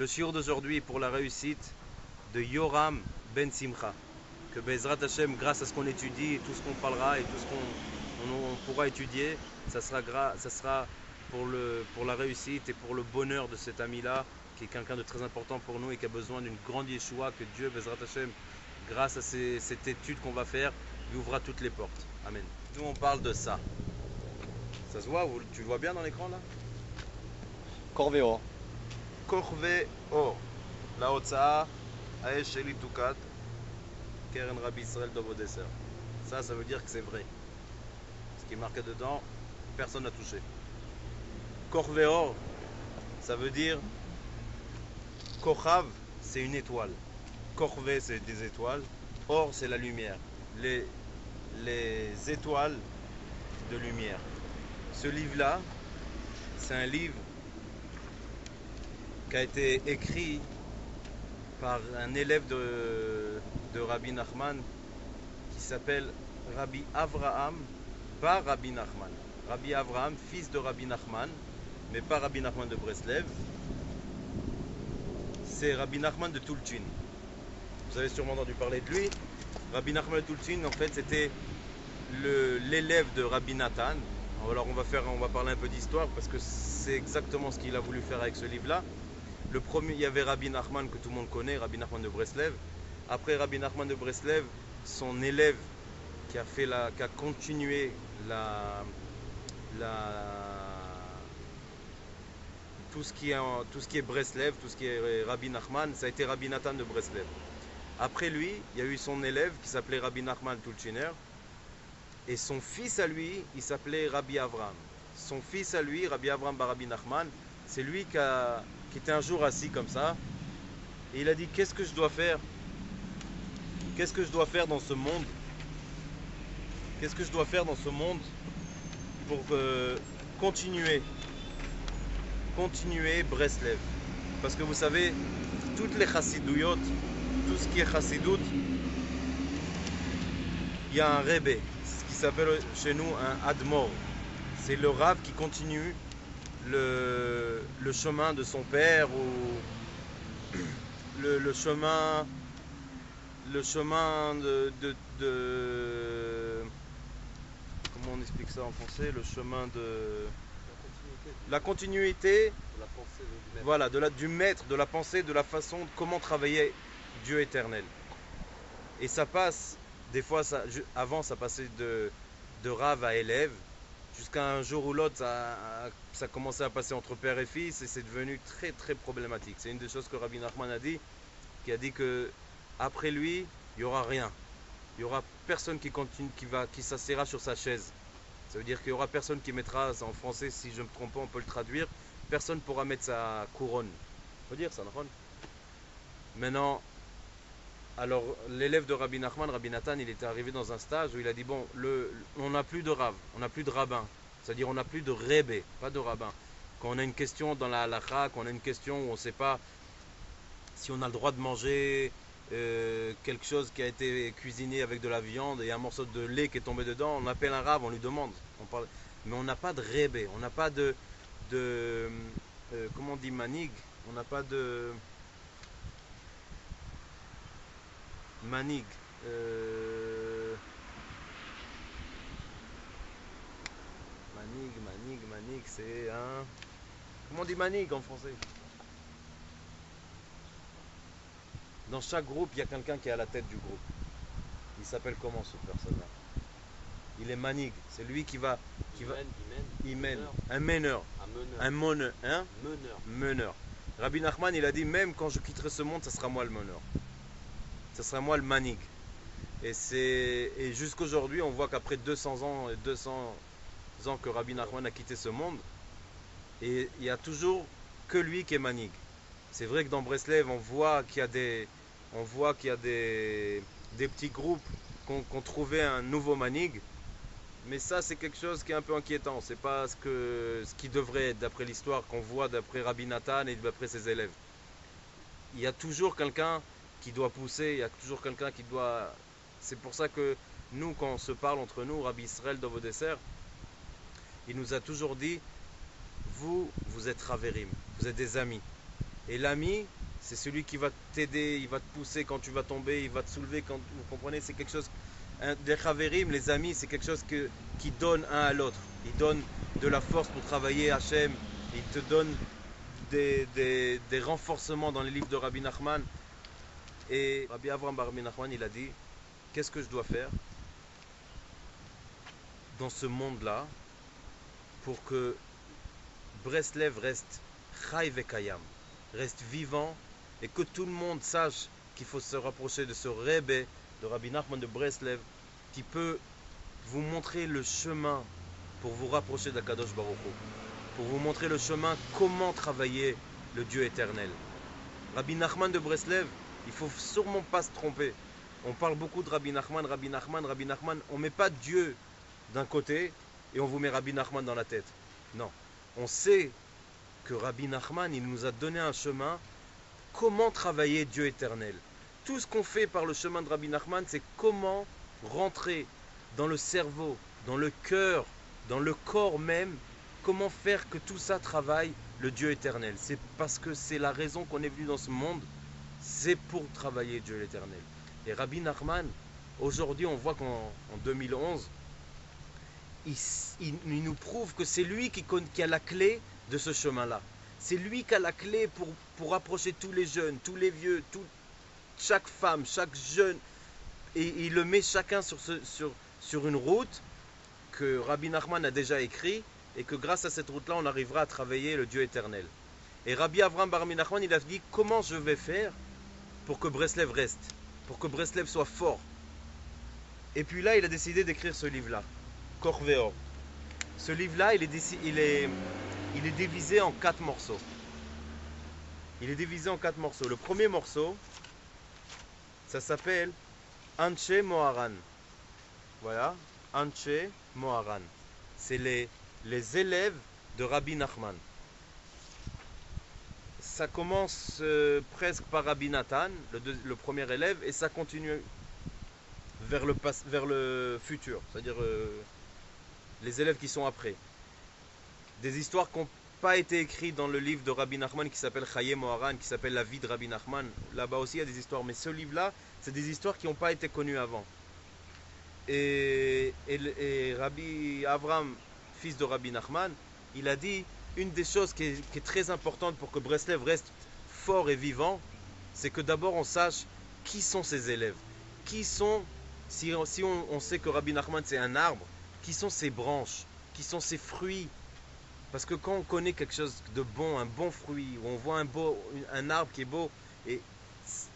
Le shiur d'aujourd'hui est pour la réussite de Yoram Ben Simcha. Que Bezrat Hashem, grâce à ce qu'on étudie, et tout ce qu'on parlera et tout ce qu'on pourra étudier, ça sera pour la réussite et pour le bonheur de cet ami-là, qui est quelqu'un de très important pour nous et qui a besoin d'une grande Yeshua, que Dieu, Bezrat Hashem, grâce à cette étude qu'on va faire, lui ouvrira toutes les portes. Amen. Nous on parle de ça. Ça se voit, tu le vois bien dans l'écran là? Corvéo. Corvéo. La Hotza, Aesh Sheli Tukat, Keren Rabbi Israël Dovodesser. Ça veut dire que c'est vrai. Ce qui est marqué dedans, personne n'a touché. Corvéor, ça veut dire Kochav, c'est une étoile. Corvé, c'est des étoiles. Or, c'est la lumière. Les étoiles de lumière. Ce livre-là, c'est un livre qui a été écrit par un élève de Rabbi Nachman qui s'appelle Rabbi Avraham, pas Rabbi Nachman. Rabbi Avraham, fils de Rabbi Nachman, mais pas Rabbi Nachman de Breslev. C'est Rabbi Nachman de Tulchin. Vous avez sûrement entendu parler de lui. Rabbi Nachman de Tulchin, en fait, c'était l'élève de Rabbi Nathan. Alors on va parler un peu d'histoire parce que c'est exactement ce qu'il a voulu faire avec ce livre-là. Le premier, il y avait Rabbi Nachman que tout le monde connaît, Rabbi Nachman de Breslev. Après Rabbi Nachman de Breslev, son élève qui a continué tout ce qui est Breslev, tout ce qui est Rabbi Nachman, ça a été Rabbi Nathan de Breslev. Après lui, il y a eu son élève qui s'appelait Rabbi Nachman Tulchiner. Et son fils à lui, il s'appelait Rabbi Avraham. Son fils à lui, Rabbi Avraham bar Rabbi Nachman, c'est lui qui était un jour assis comme ça. Et il a dit, qu'est-ce que je dois faire? Qu'est-ce que je dois faire dans ce monde? Qu'est-ce que je dois faire dans ce monde pour continuer Breslev? Parce que vous savez, toutes les chassidouyot, tout ce qui est chassidout, il y a un rebbe, ce qui s'appelle chez nous un admor. C'est le rav qui continue le chemin de son père ou le chemin de comment on explique ça en français, le chemin de la continuité voilà, du maître, de la pensée, de la façon de comment travailler Dieu éternel. Et ça passe, des fois, avant ça passait de rave à élève, jusqu'à un jour ou l'autre, ça commençait à passer entre père et fils, et c'est devenu très très problématique. C'est une des choses que Rabbi Nachman a dit, qui a dit que après lui, il n'y aura rien. Il n'y aura personne qui s'assiera sur sa chaise. Ça veut dire qu'il n'y aura personne qui mettra, en français, si je ne me trompe pas, on peut le traduire, personne ne pourra mettre sa couronne. Faut dire ça, non? Maintenant, alors l'élève de Rabbi Nachman, Rabbi Nathan, il était arrivé dans un stage où il a dit, bon, on n'a plus de rav, on n'a plus de rabbin. C'est-à-dire on n'a plus de rébé, pas de rabbin. Quand on a une question dans la halakha, quand on a une question où on ne sait pas si on a le droit de manger quelque chose qui a été cuisiné avec de la viande et un morceau de lait qui est tombé dedans, on appelle un rave, on lui demande. Mais on n'a pas de rébé, on n'a pas de comment on dit manig, on n'a pas de manig. Manig, c'est un... Comment on dit manig en français? Dans chaque groupe, il y a quelqu'un qui est à la tête du groupe. Il s'appelle comment cette personne-là? Il est manig, c'est lui qui va... Il mène. Un meneur. Un meneur. Hein? Meneur. Rabbi Nachman, il a dit, même quand je quitterai ce monde, ça sera moi le meneur. Ça sera moi le manig. Et jusqu'aujourd'hui, on voit qu'après 200 ans que Rabbi Nachman a quitté ce monde, et il n'y a toujours que lui qui est manig. C'est vrai que dans Breslev, on voit qu'il y a des petits groupes qui ont trouvé un nouveau manig, mais ça c'est quelque chose qui est un peu inquiétant. C'est pas ce qui devrait être d'après l'histoire qu'on voit d'après Rabbi Nathan et d'après ses élèves. Il y a toujours quelqu'un qui doit pousser, il y a toujours quelqu'un qui doit... C'est pour ça que nous, quand on se parle entre nous, Rabbi Israël Dovodesser, il nous a toujours dit, vous êtes Raverim, vous êtes des amis. Et l'ami, c'est celui qui va t'aider, il va te pousser quand tu vas tomber, il va te soulever quand vous comprenez, c'est quelque chose. Des chaverim, les amis, c'est quelque chose qui donne un à l'autre. Ils donnent de la force pour travailler Hachem, ils te donnent des renforcements dans les livres de Rabbi Nachman. Et Rabbi Avraham bar Rabbi Nachman, il a dit, qu'est-ce que je dois faire dans ce monde-là pour que Breslev reste Chai Vekayam, reste vivant, et que tout le monde sache qu'il faut se rapprocher de ce Rebbe, de Rabbi Nachman de Breslev, qui peut vous montrer le chemin pour vous rapprocher d'Akadosh Baruch Hu, pour vous montrer le chemin comment travailler le Dieu éternel. Rabbi Nachman de Breslev, il ne faut sûrement pas se tromper. On parle beaucoup de Rabbi Nachman, Rabbi Nachman, Rabbi Nachman. On ne met pas Dieu d'un côté et on vous met Rabbi Nachman dans la tête. Non. On sait que Rabbi Nachman, il nous a donné un chemin, comment travailler Dieu éternel. Tout ce qu'on fait par le chemin de Rabbi Nachman, c'est comment rentrer dans le cerveau, dans le cœur, dans le corps même, comment faire que tout ça travaille le Dieu éternel. C'est parce que c'est la raison qu'on est venu dans ce monde, c'est pour travailler Dieu l'éternel. Et Rabbi Nachman, aujourd'hui on voit qu'en 2011, il nous prouve que c'est lui qui a la clé de ce chemin-là. C'est lui qui a la clé pour approcher tous les jeunes, tous les vieux, chaque femme, chaque jeune. Et il le met chacun sur une route que Rabbi Nachman a déjà écrit, et que grâce à cette route-là, on arrivera à travailler le Dieu éternel. Et Rabbi Avraham bar Rabbi Nachman, il a dit, comment je vais faire pour que Breslev reste, pour que Breslev soit fort. Et puis là, il a décidé d'écrire ce livre-là, Korveor. Ce livre-là, il est divisé en 4 morceaux. Il est divisé en 4 morceaux. Le premier morceau, ça s'appelle Anshe Moharan. Voilà, Anshe Moharan. C'est les élèves de Rabbi Nachman. Ça commence presque par Rabbi Nathan, le premier élève, et ça continue vers le futur, c'est-à-dire les élèves qui sont après. Des histoires qui n'ont pas été écrites dans le livre de Rabbi Nachman qui s'appelle Chaye Moharan, qui s'appelle La vie de Rabbi Nachman. Là-bas aussi il y a des histoires, mais ce livre-là, c'est des histoires qui n'ont pas été connues avant. Et Rabbi Avraham, fils de Rabbi Nachman, il a dit, une des choses qui est très importante pour que Breslev reste fort et vivant, c'est que d'abord on sache qui sont ses élèves. Qui sont, si on sait que Rabbi Nachman c'est un arbre, qui sont ses branches, qui sont ses fruits. Parce que quand on connaît quelque chose de bon, un bon fruit, ou on voit un arbre qui est beau, et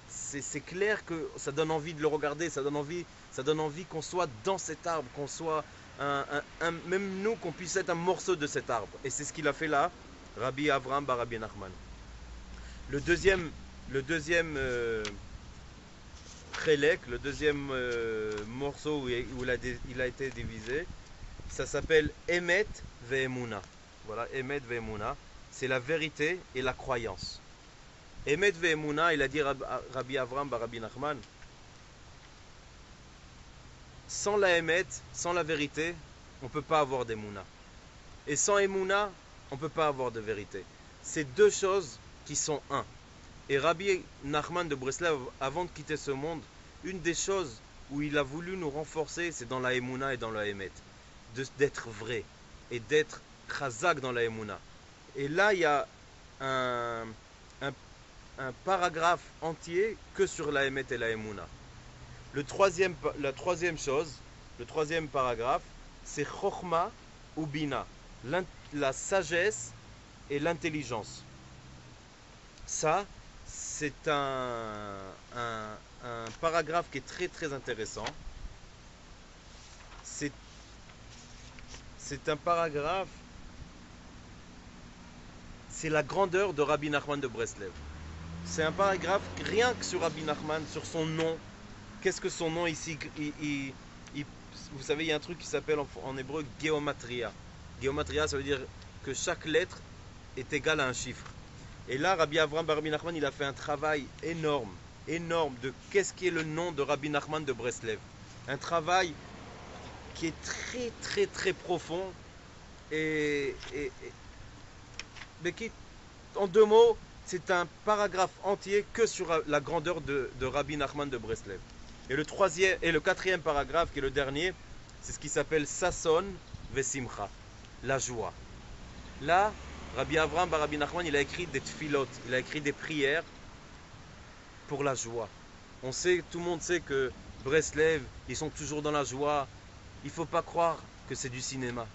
c'est clair que ça donne envie de le regarder, ça donne envie qu'on soit dans cet arbre, qu'on soit même nous, qu'on puisse être un morceau de cet arbre. Et c'est ce qu'il a fait là, Rabbi Avraham bar Rabbi Nachman. Le deuxième Chelek, le deuxième morceau où il a été divisé, ça s'appelle Emet ve'emuna. Voilà, Emet ve'emuna, c'est la vérité et la croyance. Emet ve'emuna, il a dit Rabbi Avraham bar Rabbi Nachman, sans la Emet, sans la vérité, on ne peut pas avoir d'Emouna. Et sans Emouna, on ne peut pas avoir de vérité. C'est deux choses qui sont un. Et Rabbi Nachman de Breslev, avant de quitter ce monde, une des choses où il a voulu nous renforcer, c'est dans la Emouna et dans la Emet. D'être vrai et d'être chazak dans la Emouna. Et là, il y a un paragraphe entier que sur la Emet et la Emouna. La troisième chose, le troisième paragraphe, c'est Chochma ou Bina, la sagesse et l'intelligence. Ça, c'est un paragraphe qui est très très intéressant. C'est un paragraphe, c'est la grandeur de Rabbi Nachman de Breslev. C'est un paragraphe rien que sur Rabbi Nachman, sur son nom. Qu'est-ce que son nom ici vous savez, il y a un truc qui s'appelle en hébreu géomatria. Géomatria, ça veut dire que chaque lettre est égale à un chiffre. Et là, Rabbi Avraham bar Rabbi Nachman, il a fait un travail énorme de qu'est-ce qui est le nom de Rabbi Nachman de Breslev. Un travail qui est très très très profond mais qui, en 2 mots, c'est un paragraphe entier que sur la grandeur de Rabbi Nachman de Breslev. Et le quatrième paragraphe, qui est le dernier, c'est ce qui s'appelle Sasson Vesimcha, la joie. Là, Rabbi Avraham bar Rabbi Nachman, il a écrit des tfilot, il a écrit des prières pour la joie. Tout le monde sait que Breslev, ils sont toujours dans la joie. Il ne faut pas croire que c'est du cinéma.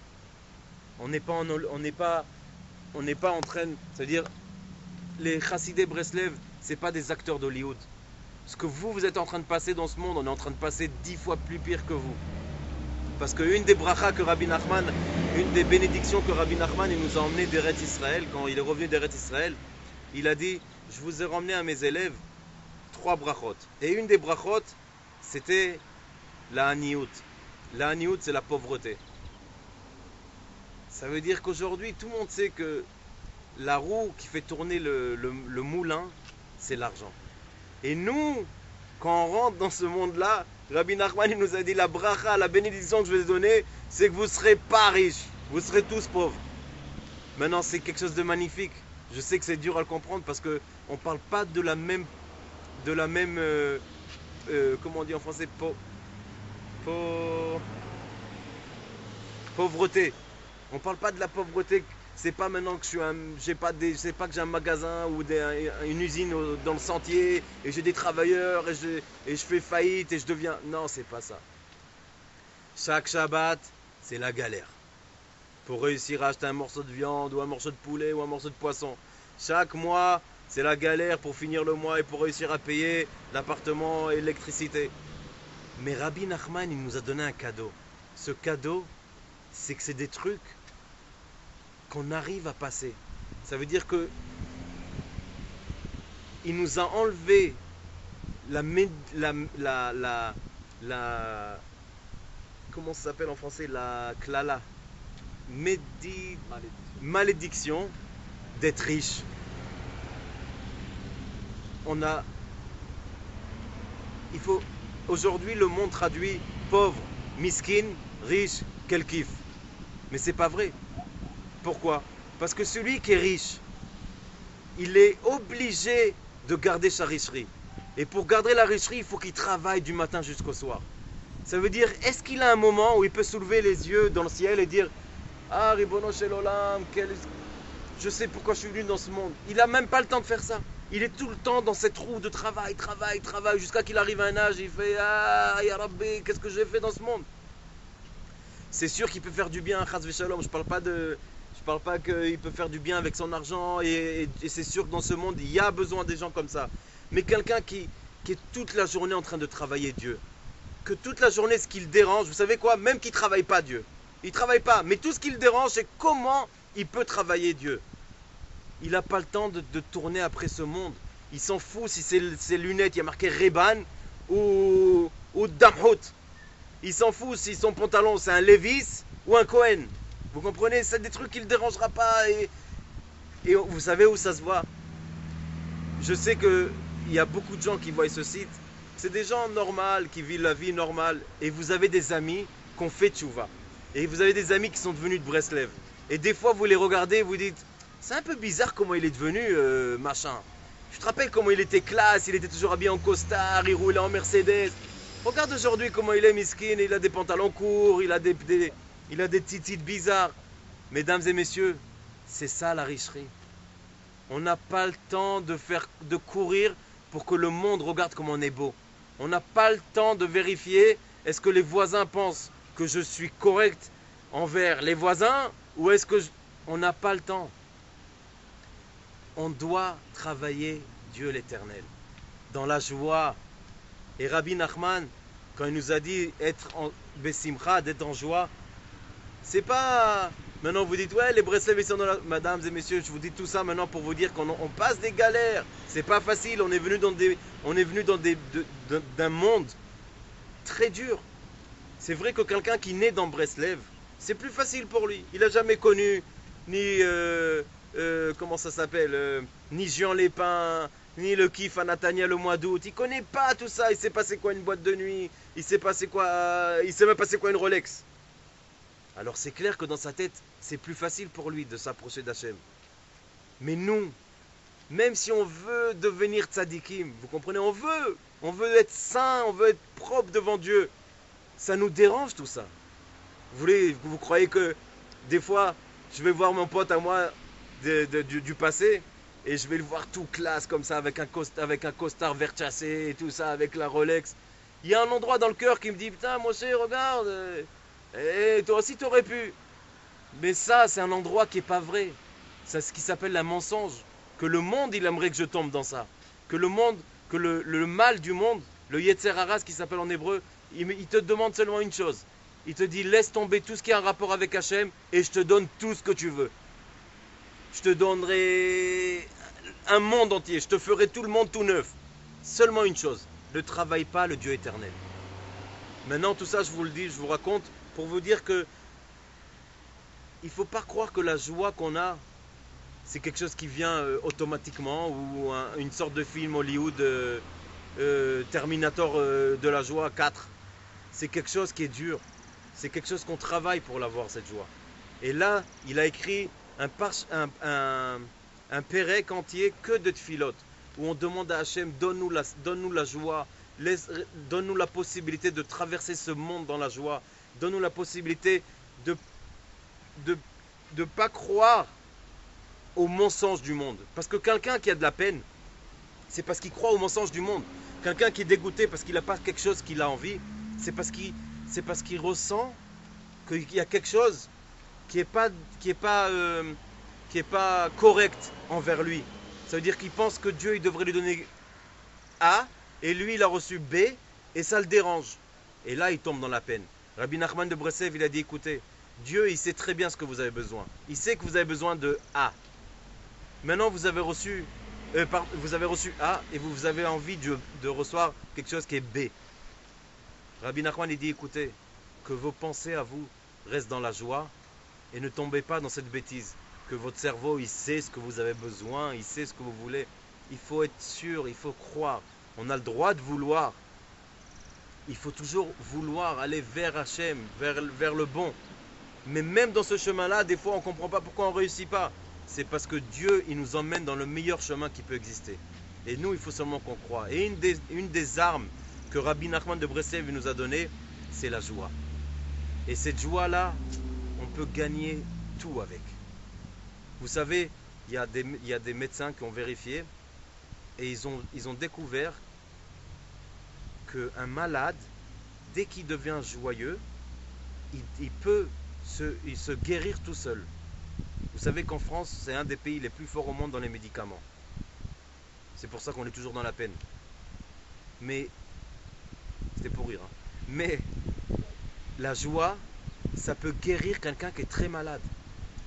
On n'est pas en train, c'est-à-dire les chassidés Breslev, c'est pas des acteurs d'Hollywood. Ce que vous êtes en train de passer dans ce monde, on est en train de passer 10 fois plus pire que vous. Parce qu'une des brachas que Rabbi Nachman, une des bénédictions que Rabbi Nachman il nous a emmené d'Eretz Israël, quand il est revenu d'Eretz Israël, il a dit, je vous ai ramené à mes élèves 3 brachot. Et une des brachot, c'était la haniout. La haniout, c'est la pauvreté. Ça veut dire qu'aujourd'hui, tout le monde sait que la roue qui fait tourner le moulin, c'est l'argent. Et nous, quand on rentre dans ce monde-là, Rabbi Nachman il nous a dit la bracha, la bénédiction que je vais vous donner, c'est que vous ne serez pas riches, vous serez tous pauvres. Maintenant, c'est quelque chose de magnifique. Je sais que c'est dur à le comprendre parce qu'on ne parle pas de la même comment on dit en français, pauvreté. On ne parle pas de la pauvreté. C'est pas maintenant que c'est pas que j'ai un magasin ou une usine dans le sentier et j'ai des travailleurs et je fais faillite et je deviens. Non, c'est pas ça. Chaque Shabbat, c'est la galère. Pour réussir à acheter un morceau de viande ou un morceau de poulet ou un morceau de poisson. Chaque mois, c'est la galère pour finir le mois et pour réussir à payer l'appartement et l'électricité. Mais Rabbi Nachman, il nous a donné un cadeau. Ce cadeau, c'est que c'est des trucs qu'on arrive à passer. Ça veut dire que il nous a enlevé comment ça s'appelle en français, la klala, malédiction d'être riche. Aujourd'hui le monde traduit pauvre, miskin, riche, quel kiff. Mais c'est pas vrai. Pourquoi? Parce que celui qui est riche, il est obligé de garder sa richerie. Et pour garder la richerie, il faut qu'il travaille du matin jusqu'au soir. Ça veut dire, est-ce qu'il a un moment où il peut soulever les yeux dans le ciel et dire ah, Ribono Shel Olam, je sais pourquoi je suis venu dans ce monde. Il n'a même pas le temps de faire ça. Il est tout le temps dans cette roue de travail, jusqu'à qu'il arrive à un âge, il fait ah, ya Rabbi, qu'est-ce que j'ai fait dans ce monde? C'est sûr qu'il peut faire du bien à Chas Veshalom. Je parle pas qu'il peut faire du bien avec son argent et c'est sûr que dans ce monde, il y a besoin des gens comme ça. Mais quelqu'un qui est toute la journée en train de travailler Dieu, que toute la journée ce qui le dérange, vous savez quoi? Même qu'il ne travaille pas Dieu. Il ne travaille pas, mais tout ce qui le dérange, c'est comment il peut travailler Dieu. Il n'a pas le temps de tourner après ce monde. Il s'en fout si ses lunettes, il y a marqué Reban ou Damhout. Il s'en fout si son pantalon c'est un Levis ou un Cohen. Vous comprenez? C'est des trucs qui ne le dérangera pas. Et vous savez où ça se voit? Je sais qu'il y a beaucoup de gens qui voient ce site. C'est des gens normaux, qui vivent la vie normale. Et vous avez des amis qui ont fait tchouva. Et vous avez des amis qui sont devenus de Breslev. Et des fois, vous les regardez et vous dites c'est un peu bizarre comment il est devenu machin. Je te rappelle comment il était classe, il était toujours habillé en costard, il roulait en Mercedes. Regarde aujourd'hui comment il est miskin, il a des pantalons courts, il a des titres bizarres. Mesdames et messieurs, c'est ça la richerie. On n'a pas le temps de courir pour que le monde regarde comme on est beau. On n'a pas le temps de vérifier est-ce que les voisins pensent que je suis correct envers les voisins ou est-ce que on n'a pas le temps. On doit travailler Dieu l'Éternel dans la joie. Et Rabbi Nachman, quand il nous a dit être en Besimcha, d'être en joie, c'est pas. Maintenant vous dites ouais les Breslev ils sont dans la. Mesdames et messieurs, je vous dis tout ça maintenant pour vous dire qu'on passe des galères. C'est pas facile. On est venu d'un monde très dur. C'est vrai que quelqu'un qui naît dans Breslev, c'est plus facile pour lui. Il n'a jamais connu ni comment ça s'appelle, ni Jean Lépin, ni le kiff à Natania le mois d'août. Il connaît pas tout ça. Il s'est passé quoi une boîte de nuit. Il s'est même passé quoi une Rolex. Alors c'est clair que dans sa tête, c'est plus facile pour lui de s'approcher d'Hachem. Mais nous, Même si on veut devenir tzadikim, vous comprenez, on veut être saint, on veut être propre devant Dieu. Ça nous dérange tout ça. Vous croyez que des fois, je vais voir mon pote à moi du passé et je vais le voir tout classe comme ça avec un costard Versace et tout ça, avec la Rolex. Il y a un endroit dans le cœur qui me dit putain, mon cher, regarde, et toi aussi t'aurais pu. Mais ça, c'est un endroit qui n'est pas vrai. C'est ce qui s'appelle la mensonge. Que le monde, il aimerait que je tombe dans ça. Que le monde, que le mal du monde, le Yetzer Hara, ce qui s'appelle en hébreu, il te demande seulement une chose. Il te dit, laisse tomber tout ce qui a un rapport avec Hachem et je te donne tout ce que tu veux. Je te donnerai un monde entier. Je te ferai tout le monde tout neuf. Seulement une chose. Ne travaille pas le Dieu éternel. Maintenant, tout ça, je vous le dis, je vous raconte pour vous dire que il ne faut pas croire que la joie qu'on a, c'est quelque chose qui vient automatiquement ou une sorte de film Hollywood Terminator de la joie 4. C'est quelque chose qui est dur. C'est quelque chose qu'on travaille pour l'avoir, cette joie. Et là, il a écrit un pérec entier que de tfilotes, où on demande à Hachem, donne-nous la joie, donne-nous la possibilité de traverser ce monde dans la joie, donne-nous la possibilité de ne pas croire au mensonge du monde. Parce que quelqu'un qui a de la peine, c'est parce qu'il croit au mensonge du monde. Quelqu'un qui est dégoûté parce qu'il n'a pas quelque chose qu'il a envie, c'est parce qu'il ressent qu'il y a quelque chose qui n'est pas correct envers lui. Ça veut dire qu'il pense que Dieu il devrait lui donner A, et lui il a reçu B, et ça le dérange. Et là il tombe dans la peine. Rabbi Nachman de Breslev, il a dit, écoutez, Dieu il sait très bien ce que vous avez besoin. Il sait que vous avez besoin de A. Maintenant vous avez reçu A et vous avez envie de recevoir quelque chose qui est B. Rabbi Nachman il dit, écoutez, que vos pensées à vous restent dans la joie et ne tombez pas dans cette bêtise. Que votre cerveau il sait ce que vous avez besoin, il sait ce que vous voulez. Il faut être sûr, il faut croire. On a le droit de vouloir. Il faut toujours vouloir aller vers Hachem, vers le bon. Mais même dans ce chemin-là, des fois on ne comprend pas pourquoi on ne réussit pas. C'est parce que Dieu, il nous emmène dans le meilleur chemin qui peut exister. Et nous, il faut seulement qu'on croit. Et une des armes que Rabbi Nachman de Breslev nous a données, c'est la joie. Et cette joie-là, on peut gagner tout avec. Vous savez, il y a des médecins qui ont vérifié et ils ont découvert qu'un malade, dès qu'il devient joyeux, il peut se guérir tout seul. Vous savez qu'en France, c'est un des pays les plus forts au monde dans les médicaments. C'est pour ça qu'on est toujours dans la peine. Mais, c'était pour rire, hein. Mais, la joie, ça peut guérir quelqu'un qui est très malade.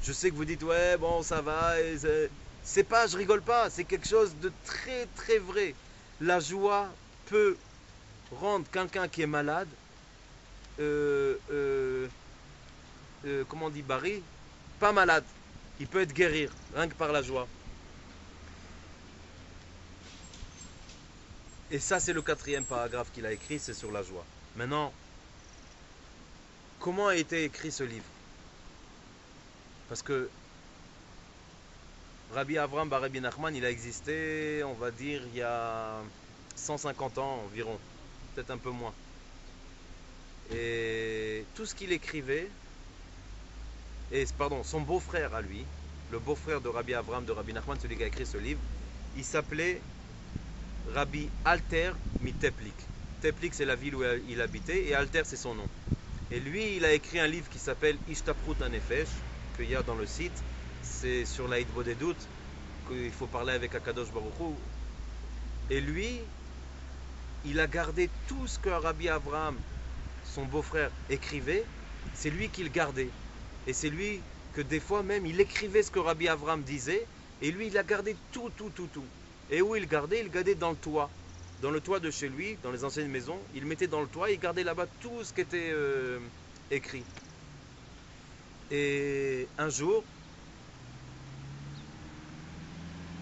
Je sais que vous dites, ouais, bon, ça va. C'est pas, je rigole pas, c'est quelque chose de très, très vrai. La joie peut rendre quelqu'un qui est malade, comment on dit, Barry, pas malade. Il peut être guéri, rien que par la joie. Et ça, c'est le 4e paragraphe qu'il a écrit, c'est sur la joie. Maintenant, comment a été écrit ce livre? Parce que Rabbi Avraham bar Rabbi Nachman, il a existé, on va dire, il y a 150 ans environ, peut-être un peu moins. Et tout ce qu'il écrivait, son beau-frère à lui, le beau-frère de Rabbi Avraham de Rabbi Nachman, celui qui a écrit ce livre, il s'appelait Rabbi Alter mi-Teplik. Teplik, c'est la ville où il habitait, et Alter, c'est son nom. Et lui, il a écrit un livre qui s'appelle Ishtaprut HaNefesh, qu'il y a dans le site. C'est sur la Hitbodedut, qu'il faut parler avec Akadosh Baruch Hu. Et lui, il a gardé tout ce que Rabbi Avraham, son beau-frère, écrivait. C'est lui qui le gardait. Et c'est lui que des fois même, il écrivait ce que Rabbi Avraham disait. Et lui, il a gardé tout. Et où il gardait dans le toit. Dans le toit de chez lui, dans les anciennes maisons, il mettait dans le toit, il gardait là-bas tout ce qui était écrit. Et un jour,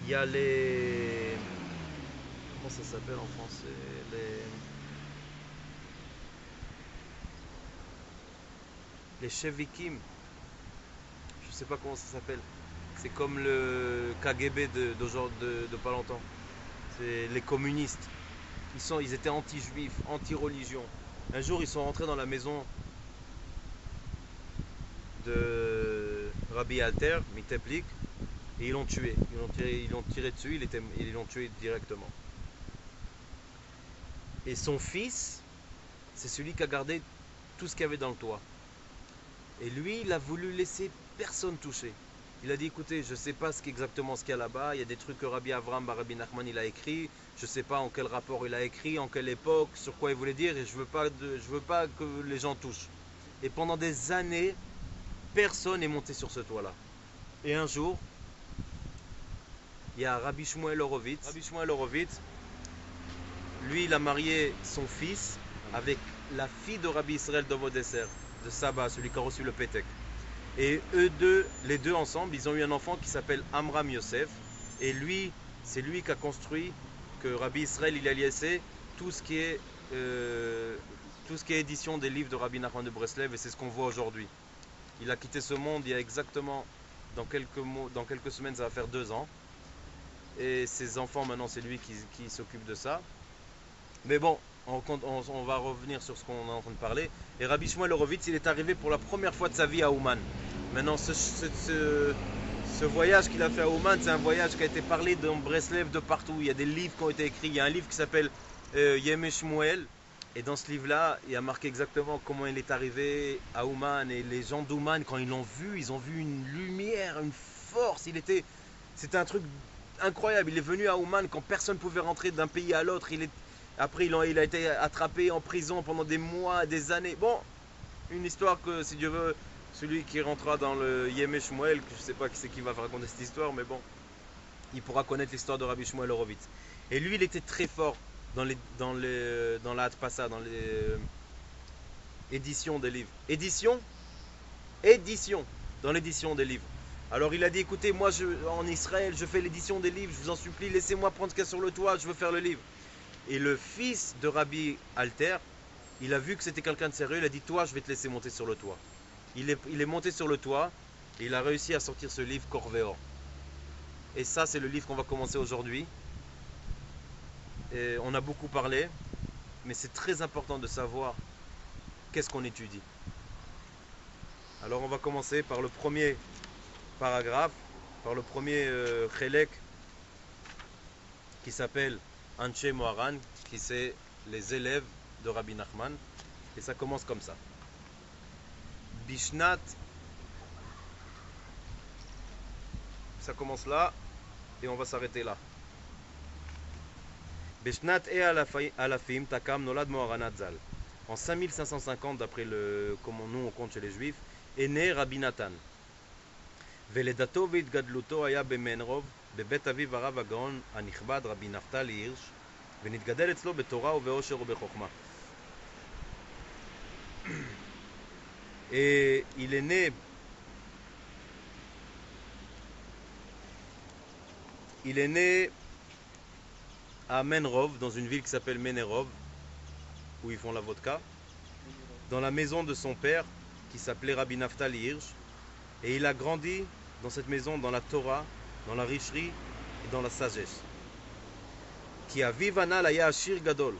il y a les... Comment ça s'appelle en français? Les Shevikim. Je ne sais pas comment ça s'appelle. C'est comme le KGB de pas longtemps. C'est les communistes. Ils étaient anti-juifs, anti-religion. Un jour, ils sont rentrés dans la maison de Rabbi Alter, Miteplik, et ils l'ont tué. Ils l'ont tiré dessus, ils l'ont tué directement. Et son fils, c'est celui qui a gardé tout ce qu'il y avait dans le toit. Et lui, il a voulu laisser personne toucher. Il a dit, écoutez, je ne sais pas exactement ce qu'il y a là-bas. Il y a des trucs que Rabbi Avram, Rabbi Nachman, il a écrit. Je ne sais pas en quel rapport il a écrit, en quelle époque, sur quoi il voulait dire. Et je veux pas que les gens touchent. Et pendant des années, personne n'est monté sur ce toit-là. Et un jour, il y a Rabbi Shmuel Horowitz. Rabbi Shmuel Horowitz, lui, il a marié son fils avec la fille de Rabbi Israël Dovodesser, de Saba, celui qui a reçu le Pétek. Et les deux ensemble, ils ont eu un enfant qui s'appelle Amram Yosef. Et lui, c'est lui qui a construit, que Rabbi Israël il a laissé tout ce qui est édition des livres de Rabbi Nachman de Breslev. Et c'est ce qu'on voit aujourd'hui. Il a quitté ce monde il y a exactement, dans quelques semaines, ça va faire 2 ans. Et ses enfants, maintenant, c'est lui qui s'occupe de ça. Mais bon, on va revenir sur ce qu'on est en train de parler. Et Rabbi Shmuel Horowitz, il est arrivé pour la première fois de sa vie à Ouman. Maintenant, ce voyage qu'il a fait à Ouman, c'est un voyage qui a été parlé dans Breslev de partout. Il y a des livres qui ont été écrits. Il y a un livre qui s'appelle Yemei Shmuel. Et dans ce livre-là, il y a marqué exactement comment il est arrivé à Ouman. Et les gens d'Ouman, quand ils l'ont vu, ils ont vu une lumière, une force. C'était un truc incroyable. Il est venu à Ouman quand personne ne pouvait rentrer d'un pays à l'autre. Après, il a été attrapé en prison pendant des mois, des années. Bon, une histoire que, si Dieu veut, celui qui rentrera dans le Yemei Shmuel, que je ne sais pas qui c'est qui va raconter cette histoire, mais bon, il pourra connaître l'histoire de Rabbi Shmuel Horowitz. Et lui, il était très fort dans la Hadpasa, dans les éditions des livres. Édition, dans l'édition des livres. Alors il a dit, écoutez, moi en Israël, je fais l'édition des livres, je vous en supplie, laissez-moi prendre ce qu'il y a sur le toit, je veux faire le livre. Et le fils de Rabbi Alter, il a vu que c'était quelqu'un de sérieux, il a dit, toi, je vais te laisser monter sur le toit. Il est monté sur le toit, et il a réussi à sortir ce livre Corvéor. Et ça, c'est le livre qu'on va commencer aujourd'hui. Et on a beaucoup parlé, mais c'est très important de savoir qu'est-ce qu'on étudie. Alors on va commencer par le premier paragraphe, par le premier chélek qui s'appelle Anshe Moharan, qui c'est les élèves de Rabbi Nachman. Et ça commence comme ça. Bishnat, ça commence là et on va s'arrêter là. Bishnat e alafim takam nolad Moharan Zal. En 5550, d'après comment nous on compte chez les Juifs, est né Rabbi Nathan. ולדתו והתגדלותו היה במנרוב, בבית אביו הרב הגאון הנכבד רבי נפתלי הירש, ונתגדל אצלו בתורה ובאושר ובחוכמה. Et il est né à Menrov, dans une ville qui s'appelle Menerov, où ils font la vodka, dans la maison de son père, qui s'appelait Rabbi Naftali Hirsch, et il a grandi dans cette maison, dans la Torah, dans la richerie et dans la sagesse. Qui aviv הנ"ל היה עשיר גדול,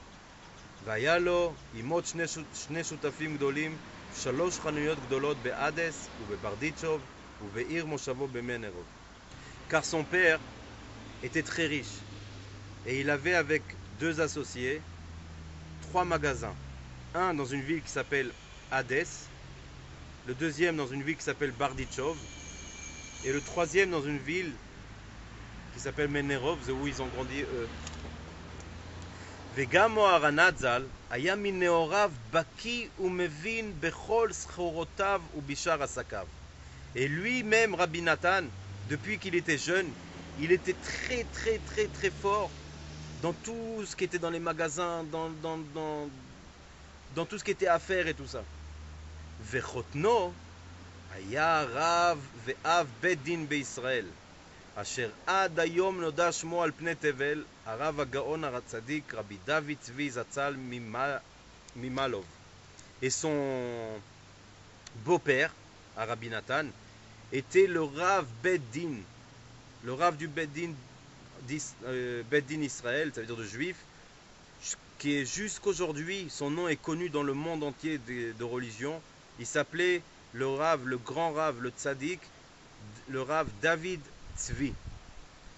והיה לו עימות שני שותפים גדולים, 3 חנויות גדולות באדס ובברדיצ'וב ובעיר מושבו במנרוב. Car son père était très riche, et il avait avec 2 associés 3 magasins. Un dans une ville qui s'appelle Hadès, le deuxième dans une ville qui s'appelle Bardichov, et le troisième dans une ville qui s'appelle Menerov, où ils ont grandi eux. וגם מוהרנת ז"ל היה מנעוריו בקי ומבין בכל סחורותיו ובשאר עסקיו. Et lui-même, Rabbi Nathan, depuis qu'il était jeune, il était très très très très fort dans tout ce qui était dans les magasins, dans tout ce qui était affaires et tout ça. וחותנו היה רב ואב בית דין בישראל, אשר עד היום נודע שמו על פני תבל, הרב הגאון הצדיק רבי דוד צבי זצ"ל ממלוב. Et son beau-père, Rabbi Nathan, était le Rav Beddin, le Rav du Beddin Israël, ça veut dire de juif, qui est jusqu'aujourd'hui, son nom est connu dans le monde entier de religion. Il s'appelait le Rav, le grand Rav, le Tzaddik, le Rav David Tzvi,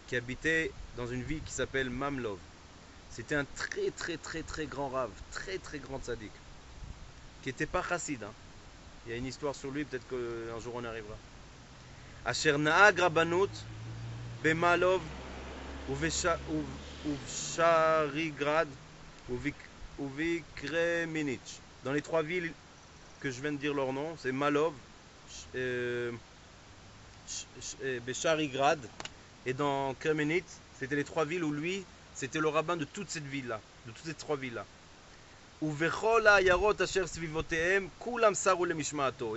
qui habitait dans une ville qui s'appelle Mamlov. C'était un très grand Rav, très grand Tzaddik, qui n'était pas chassid. Il y a une histoire sur lui, peut-être qu'un jour on y arrivera. Asher Na'ag Rabbanut Bemalov Uvsharigrad Uvikremenich. Dans les trois villes que je viens de dire leur nom, c'est Malov, Besharigrad et dans Kremenich. C'était les trois villes où lui, c'était le rabbin de toute cette ville-là, de toutes ces trois villes-là. Et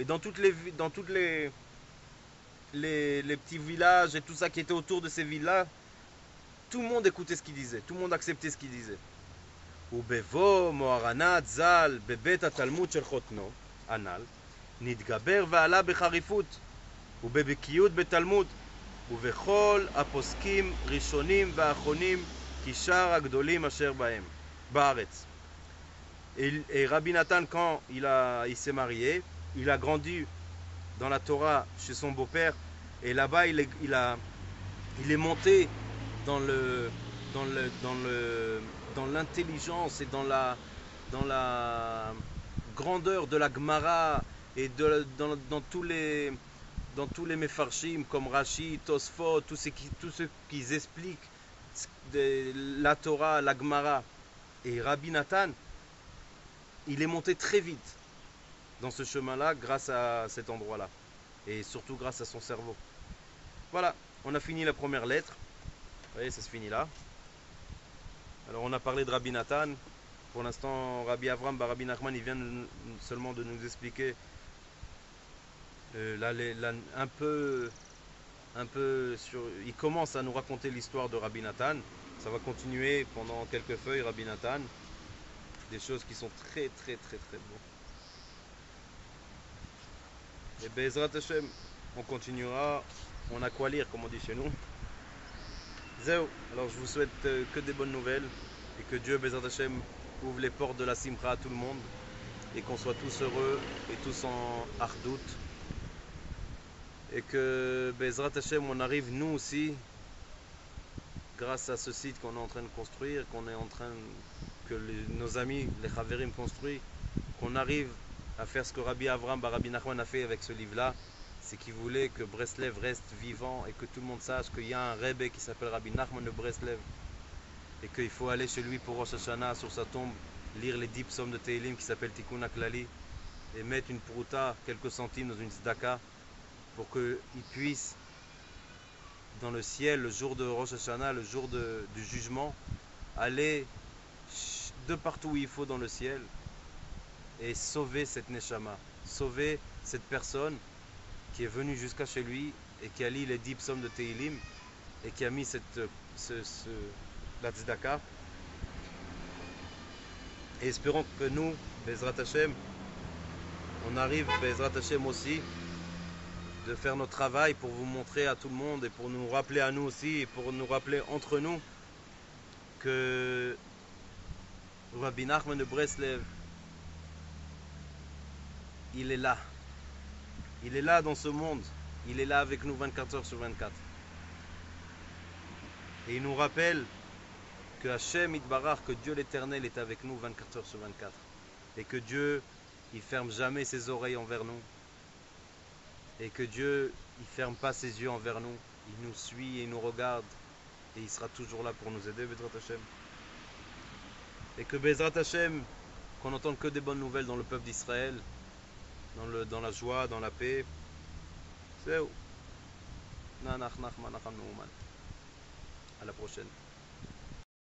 dans toutes les petits villages et tout ça qui était autour de ces villes-là, tout le monde écoutait ce qu'il disait, tout le monde acceptait ce qu'il disait. ובבוא מוהרנת ז"ל בבית התלמוד של חותנו, הנ"ל, נתגבר ועלה בחריפות ובבקיאות בתלמוד, ובכל הפוסקים ראשונים ואחרונים כשאר הגדולים אשר בהם, בארץ. Et Rabbi Nathan, quand il s'est marié, il a grandi dans la Torah chez son beau-père, et là-bas il est monté dans l'intelligence et dans la grandeur de la Gemara et dans tous les Mefarshim comme Rashi, Tosfot, tous ceux qui expliquent la Torah, la Gemara. Et Rabbi Nathan, il est monté très vite dans ce chemin-là grâce à cet endroit-là et surtout grâce à son cerveau. Voilà, on a fini la première lettre. Vous voyez, ça se finit là. Alors on a parlé de Rabbi Nathan. Pour l'instant, Rabbi Avram bar Rabbi Nachman, il vient seulement de nous expliquer un peu sur. Il commence à nous raconter l'histoire de Rabbi Nathan. Ça va continuer pendant quelques feuilles, Rabbi Nathan. Des choses qui sont très beaux. Et Bezrat Hashem, on continuera. On a quoi lire, comme on dit chez nous. Zéo. Alors je vous souhaite que des bonnes nouvelles et que Dieu, Bezrat Hashem, ouvre les portes de la Simcha à tout le monde et qu'on soit tous heureux et tous en Ardout. Et que Bezrat Hashem, on arrive nous aussi, grâce à ce site qu'on est en train de construire, que nos amis, les Chaverim construisent, qu'on arrive à faire ce que Rabbi Avram bar Rabbi Nachman a fait avec ce livre-là. C'est qu'il voulait que Breslev reste vivant et que tout le monde sache qu'il y a un Rebbe qui s'appelle Rabbi Nachman de Breslev et qu'il faut aller chez lui pour Rosh Hashanah, sur sa tombe, lire les 10 psaumes de Tehillim qui s'appellent Tikkun HaKlali et mettre une prouta, quelques centimes dans une tzedaka pour qu'il puisse, dans le ciel, le jour de Rosh Hashanah, le jour du jugement, aller de partout où il faut dans le ciel et sauver cette neshama, sauver cette personne qui est venu jusqu'à chez lui et qui a lu les 10 psaumes de Tehillim et qui a mis la tzedaka. Et espérons que nous, Bezrat Hashem, on arrive, Bezrat Hashem aussi, de faire notre travail pour vous montrer à tout le monde et pour nous rappeler à nous aussi et pour nous rappeler entre nous que Rabbi Nachman de Breslev, il est là. Il est là dans ce monde. Il est là avec nous 24 heures sur 24. Et il nous rappelle que Hachem Itbarach, que Dieu l'Éternel est avec nous 24 heures sur 24. Et que Dieu, il ferme jamais ses oreilles envers nous. Et que Dieu, il ferme pas ses yeux envers nous. Il nous suit et il nous regarde. Et il sera toujours là pour nous aider, Bezrat Hashem. Et que Bezrat Hashem, qu'on n'entende que des bonnes nouvelles dans le peuple d'Israël, dans la joie, dans la paix. C'est où? À la prochaine.